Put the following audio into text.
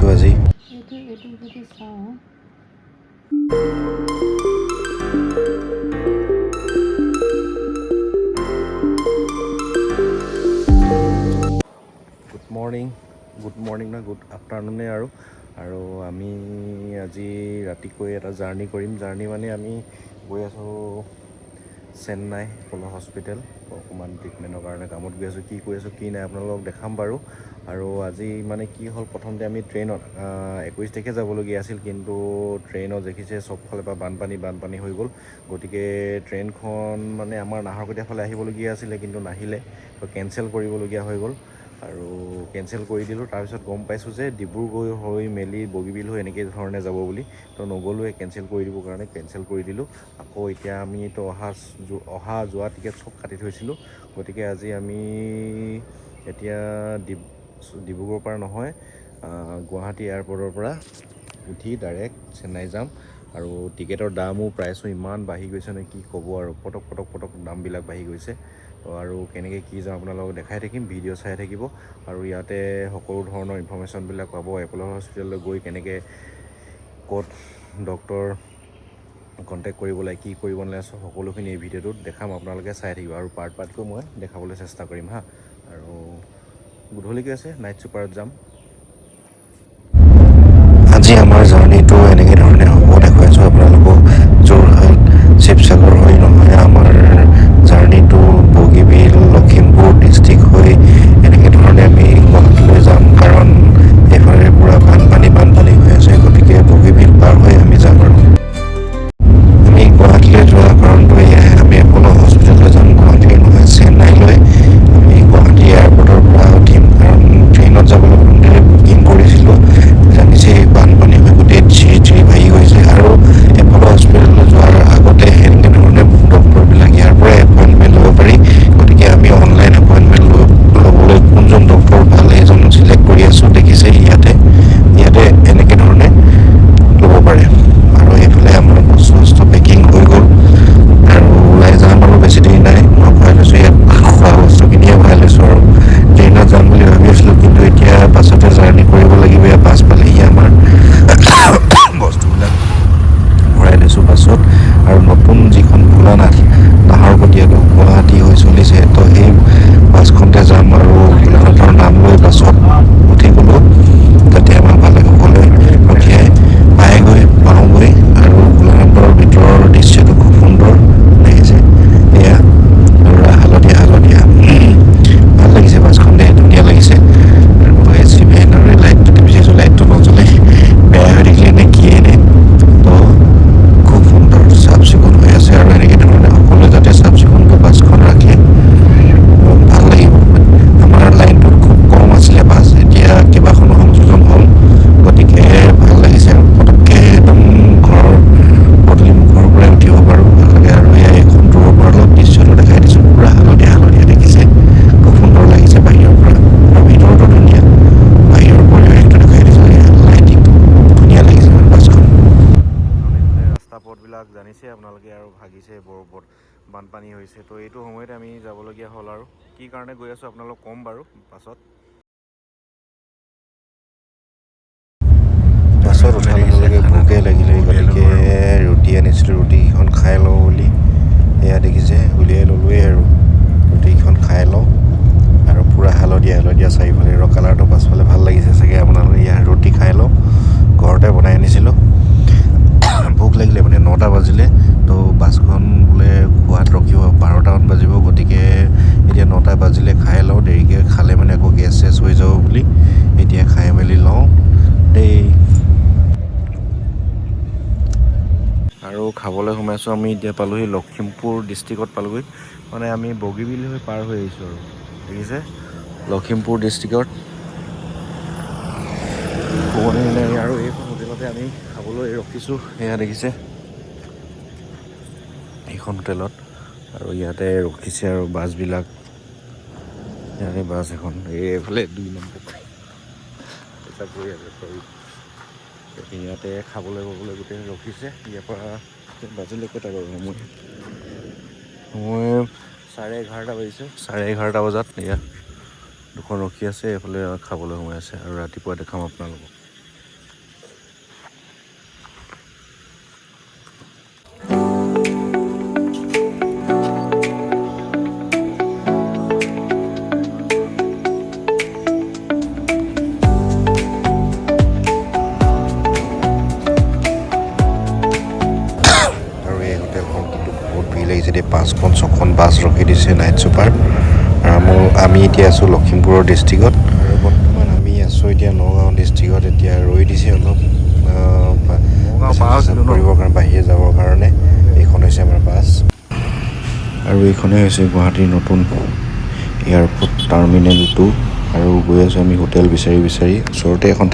আহিছোঁ আজি। Good morning নহয়, গুড আফটাৰনুনে আৰু আমি আজি ৰাতিকৈ এটা জাৰ্ণি কৰিম। জাৰ্ণি মানে আমি গৈ আছোঁ চেন্নাই প'ল' হস্পিটেল। অকণমান ট্ৰিটমেণ্টৰ কাৰণে কামত গৈ আছোঁ। কি কৰি আছোঁ কি নাই আপোনালোকক দেখাম বাৰু। আৰু আজি মানে কি হ'ল, প্ৰথমতে আমি ট্ৰেইনত 21 তাৰিখে যাবলগীয়া আছিল, কিন্তু ট্ৰেইনত দেখিছে চবফালৰ পৰা বানপানী হৈ গ'ল। গতিকে ট্ৰেইনখন মানে আমাৰ নাহৰকটীয়া ফালে আহিবলগীয়া আছিলে, কিন্তু নাহিলে, তো কেঞ্চেল কৰিবলগীয়া হৈ গ'ল আৰু কেঞ্চেল কৰি দিলোঁ। তাৰপিছত গম পাইছোঁ যে ডিব্ৰুগড় হৈ মেলি বগীবিল হৈ এনেকৈ ধৰণে যাব বুলি, তো নগ'লোৱে, কেঞ্চেল কৰি দিবৰ কাৰণে কেঞ্চেল কৰি দিলোঁ। আকৌ এতিয়া আমিতো অহা যোৱা টিকেট চব কাটি থৈছিলোঁ। গতিকে আজি আমি এতিয়া ডিব্ৰুগড়ৰ পৰা নহয়, গুৱাহাটী এয়াৰপৰ্টৰ পৰা উঠি ডাইৰেক্ট চেন্নাই যাম। আৰু টিকেটৰ দামো প্ৰাইচো ইমান বাঢ়ি গৈছে নে কি ক'ব আৰু, পটক দামবিলাক বাঢ়ি গৈছে। তো আৰু কেনেকৈ কি যাওঁ আপোনালোকক দেখাই থাকিম, ভিডিঅ' চাই থাকিব। আৰু ইয়াতে সকলো ধৰণৰ ইনফৰ্মেশ্যনবিলাক পাব, এপ'ল' হস্পিটেললৈ গৈ কেনেকৈ ক'ত ডক্তৰ কণ্টেক্ট কৰিব লাগে, কি কৰিব নালাগে, চব সকলোখিনি এই ভিডিঅ'টোত দেখাম, আপোনালোকে চাই থাকিব। আৰু পাৰ্টকৈ মই দেখাবলৈ চেষ্টা কৰিম হা। আৰু গধূলিকৈ আছে, নাইট ছুপাৰত যাম। আজি আমাৰ জাৰ্ণিটো এনেকৈ ধৰণে হ'ব, দেখুৱাইছোঁ আপোনালোকক। যোৰহাট শিৱসাগৰ হৈ নহয়, আমাৰ জাৰ্ণিটো বগীবিল লখিমপুৰ ডিষ্ট্ৰিক্ট হৈ এনেকৈ ধৰণে আমি গুৱাহাটীলৈ যাম। কাৰণ এইফালে পূৰা বানপানী হৈ আছে। গতিকে বগীবিল পাৰ হৈ আমি যাম। আৰু আমি গুৱাহাটীলৈ যোৱা কাৰণটো এয়াই, আমি এপ'ল' হস্পিটেললৈ যাম। গুৱাহাটীৰ নহয়, চেন্নাইলৈ আমি গুৱাহাটী এয়াৰপৰ্টৰ পৰা উঠিম। কাৰণ ট্ৰেইনত যাবলৈ বুকিং কৰিছিলোঁ, জানিছে বানপানী হৈ গোটেই চিৰি ভাগি গৈছে। আৰু এপ'ল' হস্পিটেললৈ যোৱাৰ আগতে এনেকৈ ধৰণে ডক্টৰবিলাক ইয়াৰ পৰাই এপইণ্টমেণ্ট ল'ব পাৰি। গতিকে আমি অনলাইন এপইণ্টমেণ্ট ল'বলৈ কোনজন ডক্টৰ ভাল সেইজন চিলেক্ট কৰি আছোঁ। দেখিছে ইয়াতে এনেকৈ ধৰণে ল'ব পাৰে। আৰু এইফালে আমাৰ বস্তু পেকিং হৈ গ'ল আৰু ওলাই যাম আৰু বেছি দেৰি নাই। মই ভৰাই লৈছোঁ, ইয়াত খোৱা বস্তুখিনিয়ে ভৰাই লৈছোঁ। আৰু ট্ৰেইনত যাম বুলি ভাবি আছিলোঁ, কিন্তু এতিয়া বাছতে জাৰ্ণি কৰিব লাগিব। ইয়াৰ বাছ পালেহি আমাৰ বস্তুবিলাক ভৰাই লৈছোঁ বাছত। আৰু নতুন যিখন ভোলানাথ নাহৰকটীয়াটো গুৱাহাটী হৈ চলিছে, তো সেই বাছখনতে যাম। আৰু ভোলানাথৰ নাম লৈ বাছত উঠি গ'লোঁ, যাতে আমাৰ ভালে সকলোৱে ৰখিয়াই পাওঁগৈ। আৰু ভোলানাথৰ ভিতৰৰ দৃশ্যটো খুব সুন্দৰ দেখিছে। এয়া হালধীয়া ভাল লাগিছে বাছখন, ধুনীয়া লাগিছে। আৰু এচি ভেন আৰু লাইটটো টিপিছোঁ, লাইটটো নজ্বলে, বেয়া হৈ থাকিলে নে কিয়ে নে। তো খুব সুন্দৰ চাফ চিকুণ হৈ আছে। আৰু এনেকৈ ধৰণে সকলোৱে যাতে চাফ চিকুণকৈ বাছখন ৰাখে, ভাল লাগিব। আমাৰ লাইনটোত খুব কম আছিলে বাছ, এতিয়া কেইবাখনো সংযোজন হ'ল। গতিকে ভাল লাগিছে। আৰু পটককৈ একদম ঘৰৰ পদূলিমুখৰ পৰাই উঠিব পাৰোঁ, ভাল লাগে। আৰু এয়া এখন দূৰৰ পৰা অলপ দৃশ্যটো দেখাই দিছোঁ, পূৰা হালধীয়া দেখিছে, খুব সুন্দৰ লাগিছে বাহিৰৰ পৰা। আৰু ভিতৰতো ধুনীয়া, বাহিৰৰ পৰিৱেশটো দেখাই দিছোঁ। লাইটিং ধুনীয়া লাগিছে মানে বাছখন। এইফালে ৰাস্তা পথবিলাক জানিছে আপোনালোকে, আৰু ভাগিছে, বৰফত বানপানী হৈছে। তো এইটো সময়তে আমি যাবলগীয়া হ'ল। আৰু কি কাৰণে গৈ আছোঁ আপোনালোকক ক'ম বাৰু পাছত। বাছত উঠাৰ লগে লগে ভোকে লাগিলে, গতিকে ৰুটি আনিছিলোঁ, ৰুটিকেইখন খাই লওঁ বুলি এয়া দেখিছে উলিয়াই ল'লোৱেই। আৰু ৰুটিকেইখন খাই লওঁ। আৰু পূৰা হালধীয়া চাৰিওফালে, কালাৰটো পাছফালে ভাল লাগিছে চাগে আপোনালোকে। ইয়াৰ ৰুটি খাই লওঁ, ঘৰতে বনাই আনিছিলোঁ। ভোক লাগিলে মানে 9টা বাজিলে, তো বাছখন বোলে খোৱাত ৰখিব 12টামান বাজিব। গতিকে এতিয়া 9টা বাজিলে, খাই লওঁ, দেৰিকৈ খালে মানে আকৌ গেছ হৈ যাব বুলি এতিয়া খাই মেলি লওঁ দেই। আৰু খাবলৈ সোমাইছোঁ আমি। এতিয়া পালোঁহি লখিমপুৰ ডিষ্ট্ৰিক্টত পালোঁগৈ, মানে আমি বগীবিল হৈ পাৰ হৈ আহিছোঁ। আৰু দেখিছে লখিমপুৰ ডিষ্ট্ৰিক্টত আৰু এইখন হোটেলতে আমি খাবলৈ ৰখিছোঁ। এয়া দেখিছে এইখন হোটেলত, আৰু ইয়াতে ৰখিছে আৰু বাছবিলাক। ইয়াৰে বাছ এখন এইফালে 2 নম্বৰ গৈ আছে, ইয়াতে খাবলৈ গোটেই ৰখিছে। ইয়াৰ পৰা বাজিলে কেইটা বাৰু, সময় 11:30 বাজিছে। 11:30 বজাত এয়া দুখন ৰখি আছে, এইফালে খাবলৈ সোমাই আছে। আৰু ৰাতিপুৱা দেখাম আপোনালোকক। বহুত ভিৰ লাগিছে দেই 5খন 6খন বাছ ৰখি দিছে নাইট ছুপাৰ আৰু আমি এতিয়া আছোঁ লখিমপুৰৰ ডিষ্ট্ৰিক্টত আৰু বৰ্তমান আমি আছোঁ এতিয়া নগাঁও ডিষ্ট্ৰিক্টত এতিয়া ৰৈ দিছে অলপ কৰিবৰ কাৰণে বাহিৰে যাবৰ কাৰণে এইখন হৈছে আমাৰ বাছ আৰু এইখনেই হৈছে গুৱাহাটীৰ নতুন এয়াৰপৰ্ট টাৰ্মিনেল 2 আৰু গৈ আছোঁ আমি হোটেল বিচাৰি ওচৰতে এখন